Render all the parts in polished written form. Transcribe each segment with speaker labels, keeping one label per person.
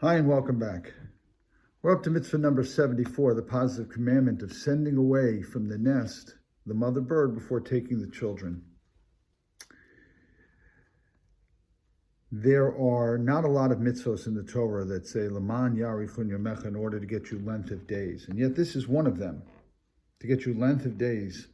Speaker 1: Hi and welcome back. We're up to mitzvah number 74, the positive commandment of sending away from the nest the mother bird before taking the children. There are not a lot of mitzvahs in the Torah that say Laman Yarichun Yomecha in order to get you length of days. And yet this is one of them. To get you length of days,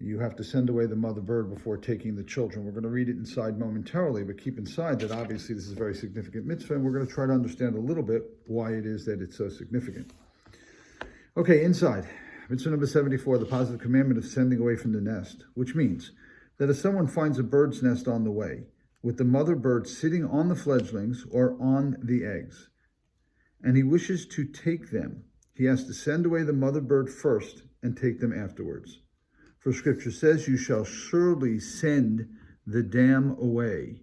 Speaker 1: you have to send away the mother bird before taking the children. We're going to read it inside momentarily, but keep inside that obviously this is a very significant mitzvah, and we're going to try to understand a little bit why it is that it's so significant. Okay, inside. Mitzvah number 74, the positive commandment of sending away from the nest, which means that if someone finds a bird's nest on the way, with the mother bird sitting on the fledglings or on the eggs, and he wishes to take them, he has to send away the mother bird first and take them afterwards. For Scripture says, you shall surely send the dam away,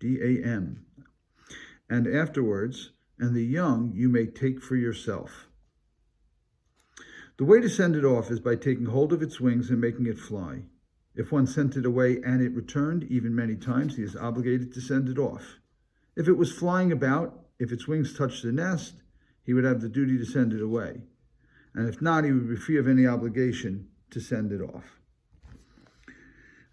Speaker 1: D-A-M, and afterwards, and the young you may take for yourself. The way to send it off is by taking hold of its wings and making it fly. If one sent it away and it returned, even many times, he is obligated to send it off. If it was flying about, if its wings touched the nest, he would have the duty to send it away. And if not, he would be free of any obligation to send it off.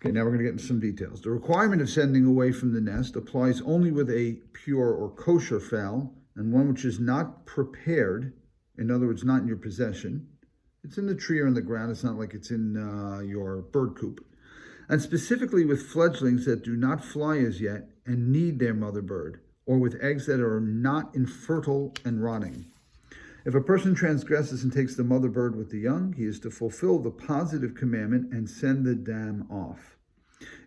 Speaker 1: Okay, now we're going to get into some details. The requirement of sending away from the nest applies only with a pure or kosher fowl and one which is not prepared, in other words, not in your possession. It's in the tree or in the ground. It's not like it's in your bird coop. And specifically with fledglings that do not fly as yet and need their mother bird, or with eggs that are not infertile and rotting. If a person transgresses and takes the mother bird with the young, he is to fulfill the positive commandment and send the dam off.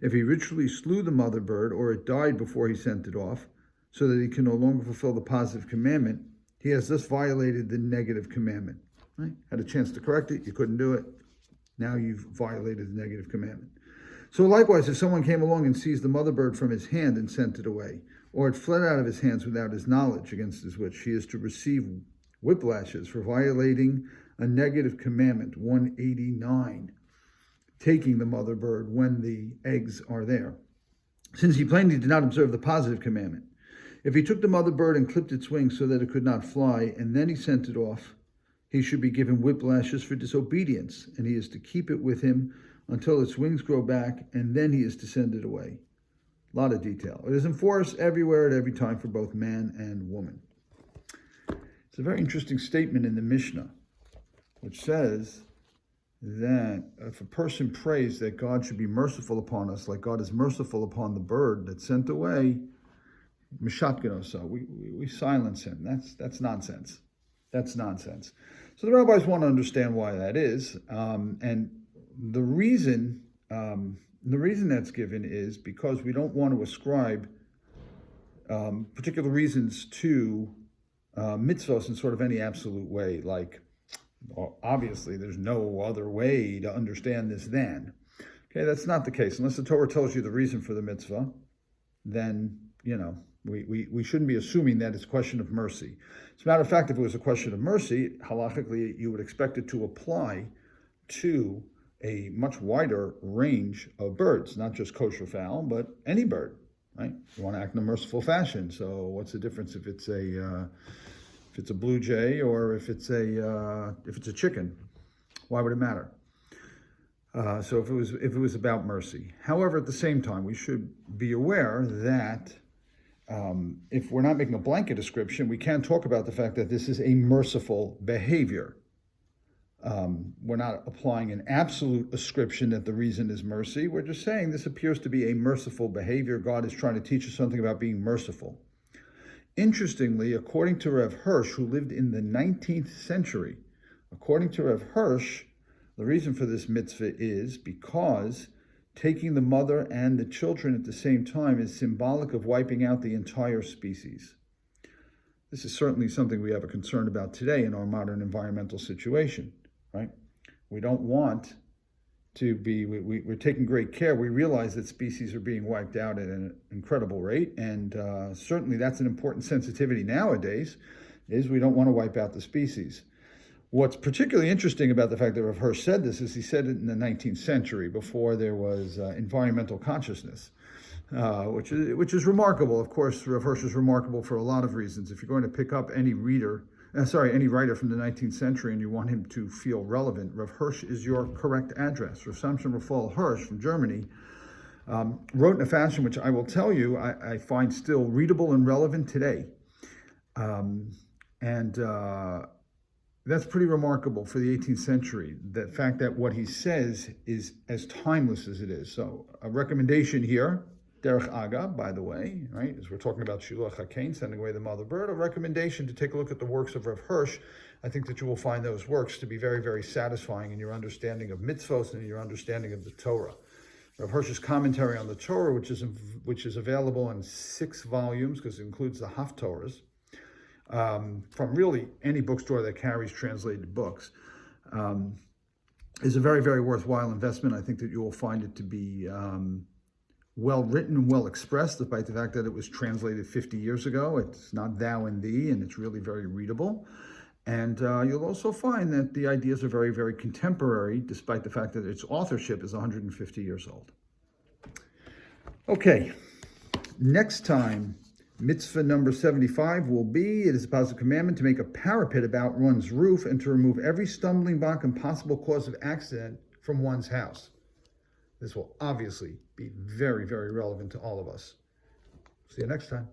Speaker 1: If he ritually slew the mother bird or it died before he sent it off, so that he can no longer fulfill the positive commandment, he has thus violated the negative commandment. Right? Had a chance to correct it, you couldn't do it. Now you've violated the negative commandment. So likewise, if someone came along and seized the mother bird from his hand and sent it away, or it fled out of his hands without his knowledge against his wish, he is to receive whiplashes for violating a negative commandment, 189, taking the mother bird when the eggs are there, since he plainly did not observe the positive commandment. If he took the mother bird and clipped its wings so that it could not fly, and then he sent it off, he should be given whiplashes for disobedience, and he is to keep it with him until its wings grow back, and then he is to send it away. A lot of detail. It is enforced everywhere at every time for both man and woman. It's a very interesting statement in the Mishnah, which says that if a person prays that God should be merciful upon us, like God is merciful upon the bird that's sent away, Mishatganosa, we silence him. That's nonsense. That's nonsense. So the rabbis want to understand why that is, and the reason that's given is because we don't want to ascribe particular reasons to mitzvahs in sort of any absolute way, like, well, obviously there's no other way to understand this than. Okay, that's not the case. Unless the Torah tells you the reason for the mitzvah, then, we shouldn't be assuming that it's a question of mercy. As a matter of fact, if it was a question of mercy, halachically, you would expect it to apply to a much wider range of birds, not just kosher fowl, but any bird, right? You want to act in a merciful fashion. So what's the difference if it's a blue jay or if it's a chicken? Why would it matter? So if it was about mercy. However, at the same time, we should be aware that if we're not making a blanket description, we can talk about the fact that this is a merciful behavior. We're not applying an absolute ascription that the reason is mercy. We're just saying this appears to be a merciful behavior. God is trying to teach us something about being merciful. Interestingly, according to Rev Hirsch, who lived in the 19th century, according to Rev Hirsch, the reason for this mitzvah is because taking the mother and the children at the same time is symbolic of wiping out the entire species. This is certainly something we have a concern about today in our modern environmental situation, right? We don't want to be, we're taking great care. We realize that species are being wiped out at an incredible rate, and certainly that's an important sensitivity nowadays, is we don't want to wipe out the species. What's particularly interesting about the fact that Rav Hirsch said this is he said it in the 19th century, before there was environmental consciousness. which is remarkable. Of course, Rav Hirsch is remarkable for a lot of reasons. If you're going to pick up any writer from the 19th century and you want him to feel relevant, Rav Hirsch is your correct address. Rav Samson Raphael Hirsch from Germany wrote in a fashion which I will tell you I find still readable and relevant today. That's pretty remarkable for the 18th century, the fact that what he says is as timeless as it is. So a recommendation here, Derech Aga, by the way, right, as we're talking about Shiluach HaKain, sending away the mother bird, a recommendation to take a look at the works of Rav Hirsch. I think that you will find those works to be very, very satisfying in your understanding of mitzvos and in your understanding of the Torah. Rav Hirsch's commentary on the Torah, which is available in 6 volumes, because it includes the Haftorahs, from really any bookstore that carries translated books, is a very, very worthwhile investment. I think that you will find it to be well written and well expressed, despite the fact that it was translated 50 years ago. It's not thou and thee, and it's really very readable. And you'll also find that the ideas are very, very contemporary, despite the fact that its authorship is 150 years old. Okay, next time, mitzvah number 75 will be, it is a positive commandment to make a parapet about one's roof and to remove every stumbling block and possible cause of accident from one's house. This will obviously be very, very relevant to all of us. See you next time.